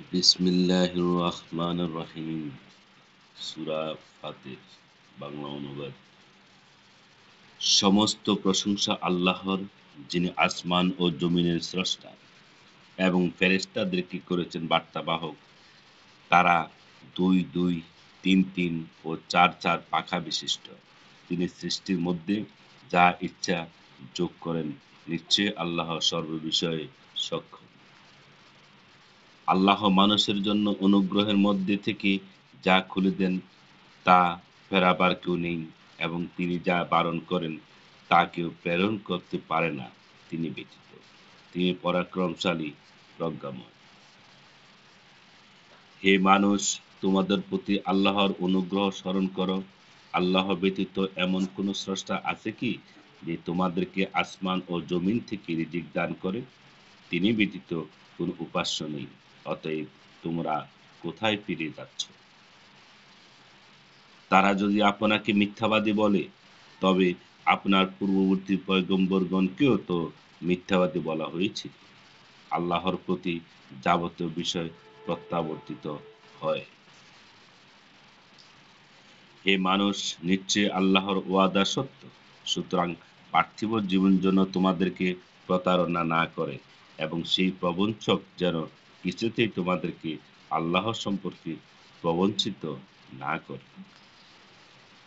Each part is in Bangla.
বিসমিল্লাহির রহমানির রহিম। সূরা ফাতির, বাংলা অনুবাদ। সমস্ত প্রশংসা আল্লাহর, যিনি আসমান ও জমিনের স্রষ্টা এবং ফেরেশতাদেরকে করেছেন বার্তাবাহক। তারা দুই দুই, তিন তিন ও চার চার পাখা বিশিষ্ট। তিনি সৃষ্টির মধ্যে যা ইচ্ছা যোগ করেন। নিশ্চয়ই আল্লাহ সর্ববিষয়ে সক্ষম। আল্লাহ মানুষের জন্য অনুগ্রহের মধ্যে থেকে যা খুলে দেন তা ফেরাবার কেউ নেই, এবং তিনি যা বারণ করেন তা কেউ প্রেরণ করতে পারে না তিনি ব্যতীত। তিনি পরাক্রমশালী, প্রজ্ঞাময়। হে মানুষ, তোমাদের প্রতি আল্লাহর অনুগ্রহ স্মরণ করো। আল্লাহ ব্যতীত এমন কোন স্রষ্টা আছে কি, যে তোমাদেরকে আসমান ও জমিন থেকে রিজিক দান করে? তিনি ব্যতীত কোন উপাস্য নেই। অতএব তোমরা কোথায় ফিরে যাচ্ছ? তারা যদি আপনাকে মিথ্যাবাদী বলে, তবে আপনার পূর্ববর্তী পয়গম্বরগণকেও তো মিথ্যাবাদী বলা হয়েছিল। আল্লাহর প্রতি যাবতীয় বিষয় প্রত্যাবর্তিত হয়। হে মানুষ, নিশ্চয়ই আল্লাহর ওয়াদা সত্য। সুতরাং পার্থিব জীবন যেন তোমাদেরকে প্রতারণা না করে, এবং সেই প্রবঞ্চক যেন কিছুতেই তোমাদেরকে আল্লাহ সম্পর্কে প্রবঞ্চিত না করে।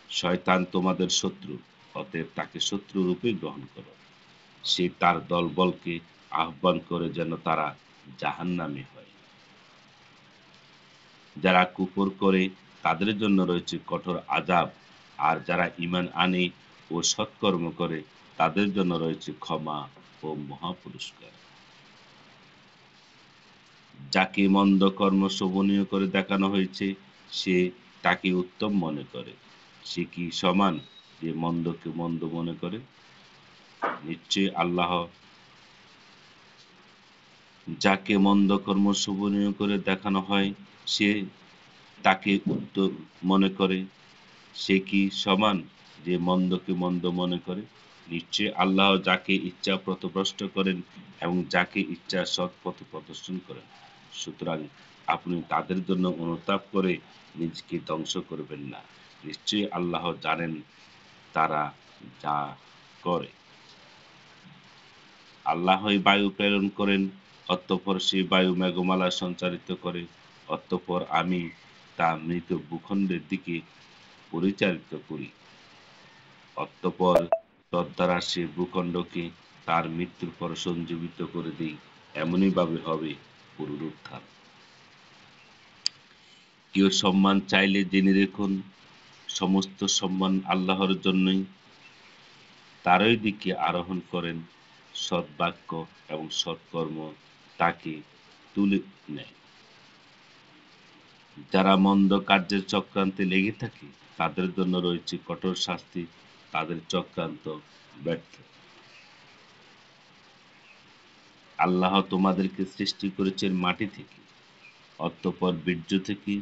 শয়তান তোমাদের শত্রু, অতএব তাকে শত্রু রূপে গ্রহণ করো। সে তার দলবলকে আহ্বান করে যেন তারা জাহান্নামী হয়। যারা কুফর করে তাদের জন্য রয়েছে কঠোর আযাব, আর যারা ঈমান আনে ও সৎকর্ম করে তাদের জন্য রয়েছে ক্ষমা ও মহা পুরস্কার। যাকে মন্দ কর্ম শোভনীয় করে দেখানো হয়েছে, সে তাকে উত্তম মনে করে। সে কি সমান যে মন্দকে মন্দ মনে করে? নিশ্চয়ই আল্লাহ যাকে মন্দ কর্ম শোভনীয় করে দেখানো হয়, সে তাকে উত্তম মনে করে। সে কি সমান যে মন্দকে মন্দ মনে করে? নিশ্চয়ই আল্লাহ যাকে ইচ্ছা পথভ্রষ্ট করেন এবং যাকে ইচ্ছা সৎ পথে প্রদর্শন করেন। সুতরাং আপনি তাদের জন্য অনুতাপ করে নিজেকে ধ্বংস করবেন না। নিশ্চয়ই আল্লাহ জানেন তারা যা করে। আল্লাহই বায়ু প্রেরণ করেন, অতঃপর সেই বায়ু মেঘমালা সঞ্চারিত করে। অতঃপর আমি তা মৃত ভূখণ্ডের দিকে পরিচালিত করি। অতঃপর তদ্বারা সে ভূখণ্ডকে তার মৃত্যুর পর সঞ্জীবিত করে দেই। এমনিভাবে হবে পুনরুত্থান। কেউ সম্মান চাইলে জেনে রাখুন, সমস্ত সম্মান আল্লাহর জন্যই। তারই দিকে আরোহণ করেন সৎবাক্য এবং সৎকর্ম তাকে তুলে নেয়। যারা মন্দ কার্যের চক্রান্তে লেগে থাকে তাদের জন্য রয়েছে কঠোর শাস্তি। তাদের চক্রান্ত ব্যর্থ। আল্লাহ তোমাদেরকে সৃষ্টি করেছেন মাটি থেকে, অতঃপর বীর্য থেকে,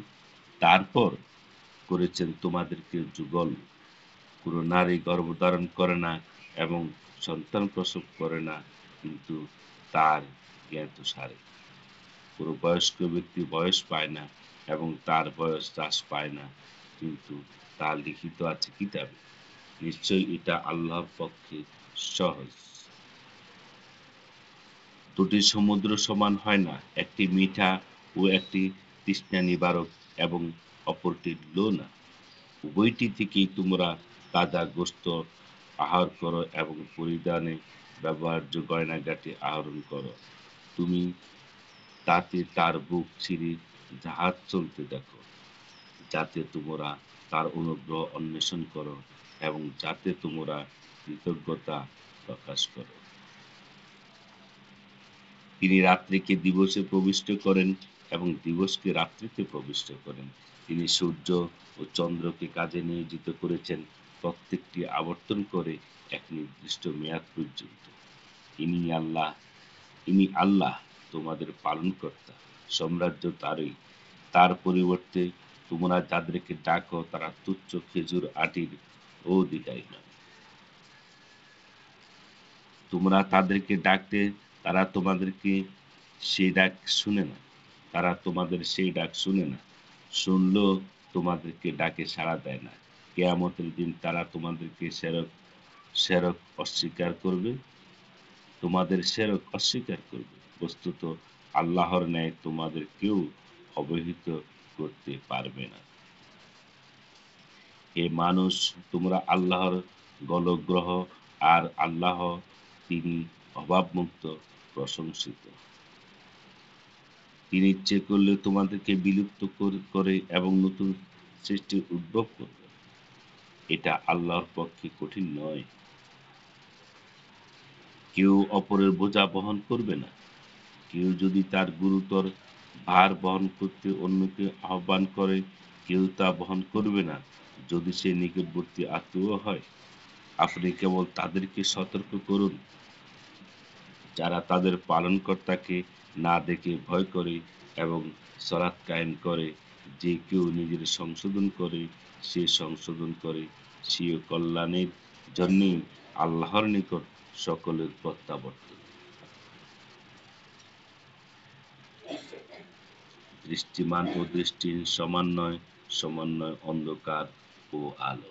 তারপর করেছেন তোমাদেরকে যুগল। কোন নারী গর্ভধারণ করে না এবং সন্তান প্রসব করে না, কিন্তু তার জ্ঞাতসারে। কোন বয়স্ক ব্যক্তি বয়স পায় না এবং তার বয়স হ্রাস পায় না, কিন্তু তা লিখিত আছে কিতাবে। নিশ্চয়ই এটা আল্লাহর পক্ষে সহজ। দুটি সমুদ্র সমান হয় না, একটি মিঠা ও একটি তৃষ্ণা নিবারক, এবং অপরটি লোনা। উভয়টি থেকেই তোমরা তাজা গোশত আহার করো এবং পরিধানে ব্যবহার্য গয়নাগাটি আহরণ করো। তুমি তাতে তার বুক চিরে জাহাজ চলতে দেখো, যাতে তোমরা তার অনুগ্রহ অন্বেষণ করো এবং যাতে তোমরা কৃতজ্ঞতা প্রকাশ করো। তিনি রাত্রিকে দিবসে প্রবিষ্ট করেন এবং দিবসকে রাত্রিতে প্রবিষ্ট করেন। তিনি সূর্য ও চন্দ্রকে কাজে নিয়োজিত করেছেন, প্রত্যেকটি আবর্তন করে এক নির্দিষ্ট মেয়াদ পর্যন্ত। ইনি আল্লাহ তোমাদের পালনকর্তা, সাম্রাজ্য তারই। তার পরিবর্তে তোমরা যাদেরকে ডাকো তারা তুচ্ছ খেজুর আটির অধিকারী নয়। তোমরা তাদেরকে ডাকতে তারা তোমাদেরকে সেই ডাক শুনে না। তারা তোমাদের সেই ডাক শুনে না, শুনলেও তোমাদেরকে ডাকে সাড়া দেয় না। কিয়ামতের দিন তারা তোমাদেরকে সেরক অস্বীকার করবে, তোমাদের সেরক অস্বীকার করবে। বস্তুত আল্লাহর ন্যায় তোমাদের কেউ অবহিত করতে পারবে না। হে মানুষ, তোমরা আল্লাহর গলগ্রহ, আর আল্লাহ তিনি অভাবমুক্ত, প্রশংসিত। তিনি ইচ্ছে করলে তোমাদেরকে বিলুপ্ত করে এবং নতুন সৃষ্টির উদ্ভব করবে। এটা আল্লাহর পক্ষে কঠিন নয়। কেউ অপরের বোঝা বহন করবে না। কেউ যদি তার গুরুতর ভার বহন করতে অন্যকে আহ্বান করে, কেউ তা বহন করবে না, যদি সে নিকটবর্তী আত্মীয় হয়। আপনি কেবল তাদেরকে সতর্ক করুন যারা তাদের পালনকর্তাকে না দেখে ভয় করে এবং সলাৎ কায়েম করে। যে কেউ নিজের সংশোধন করে, সে সংশোধন করে স্বীয় কল্যাণের জন্যই আল্লাহর নিকট সকলের প্রত্যাবর্তন। দৃষ্টিমান ও দৃষ্টিহীন সমন্বয়, সমন্বয় অন্ধকার ও আলো।